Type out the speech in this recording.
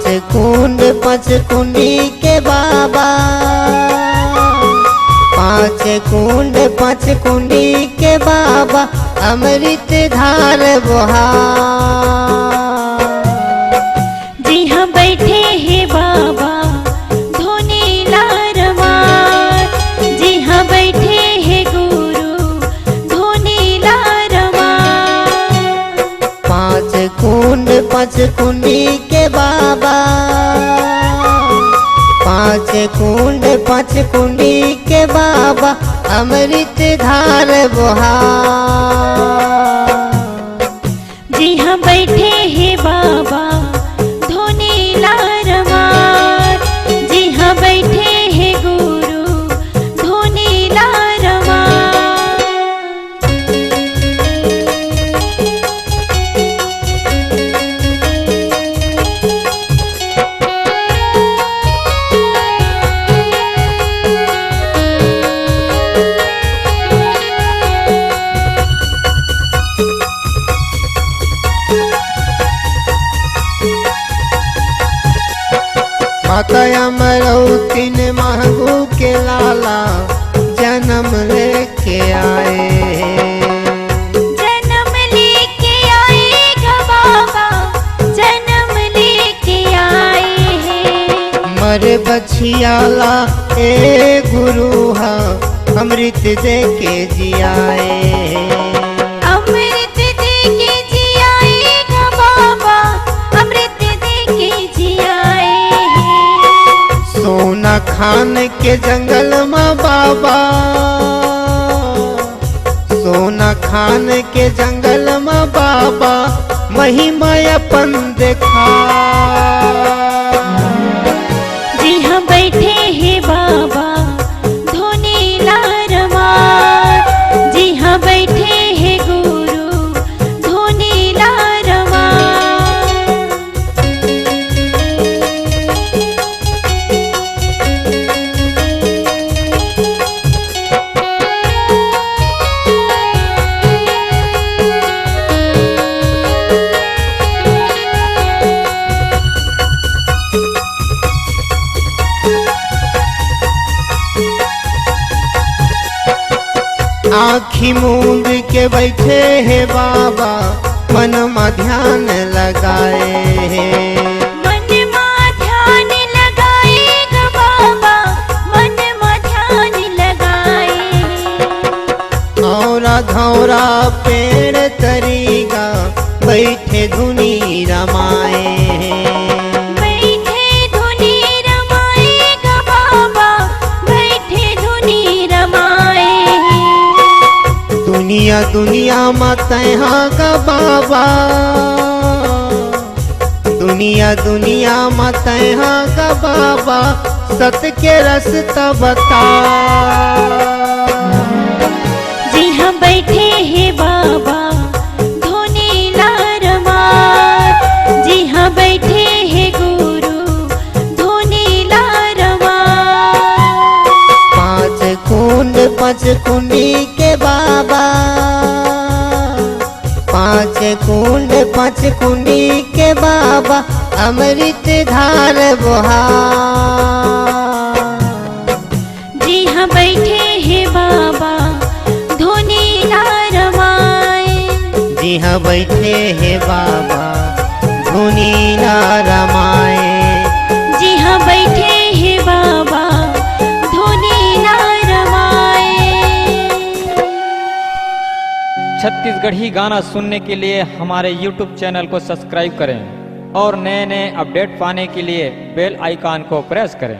कुंड पांच कुंडी के बाबा, पांच कुंड पांच कुंडी के बाबा, अमृत धार बहा। जी हाँ बैठे हैं बाबा धोनी लार मार, जी हाँ बैठे हैं गुरु धोनी लार मार। पांच कुंड पांच कुंडी के बाबा, पांच कुंड पांच कुंडी के बाबा, अमृत धार बहा। जी हाँ बैठे हैं बाबा धोनी लार मार, जी हाँ बैठे हैं गुरु धोनी लार मार। माता अमरौती ने महबू के लाला जन्म लेके आए, जन्म लेके आएगा बाबा, जन्म लेके आए हैं। मर बछियाला ए गुरु हा, अमृत दे के जियाए। अमृत देके जियाएगा बाबा, अमृत देके जियाए हैं। सोना खान के जंगल में बाबा, सोना खान के जंगल में बाबा, महिमा अपन देखा। जी हाँ बैठे हैं बाबा धोनी लार मार, जी हाँ बैठे हैं गुरु धोनी लार मार। आँखी मूंद के बैठे हैं बाबा, मन में ध्यान लगाए हैं। मन में ध्यान लगाएगा बाबा, मन में ध्यान लगाए। औरा धौरा पेड़ तरीगा, बैठे धुनी रमाए हैं। बैठे धुनी रमाएगा बाबा, बैठे धुनी रमाए। दुनिया दुनिया मत का बाबा, दुनिया दुनिया मत का बाबा, सत के रास्ता बता। जी हाँ बैठे हैं बाबा धोनी लार मार, जी हाँ बैठे हैं गुरु धोनी लार मार। पांच कुंड पांच कुंडी के बाबा, पांच कुंड पांच कुंडी के बाबा, अमृत धार बहा। जी हाँ बैठे हैं बाबा धोनी लार माए, जी हाँ बैठे हैं बाबा धुनी रमाए। जी हाँ बैठे हैं बाबा धोनी लार माए। छत्तीसगढ़ी गाना सुनने के लिए हमारे YouTube चैनल को सब्सक्राइब करें और नए नए अपडेट पाने के लिए बेल आइकॉन को प्रेस करें।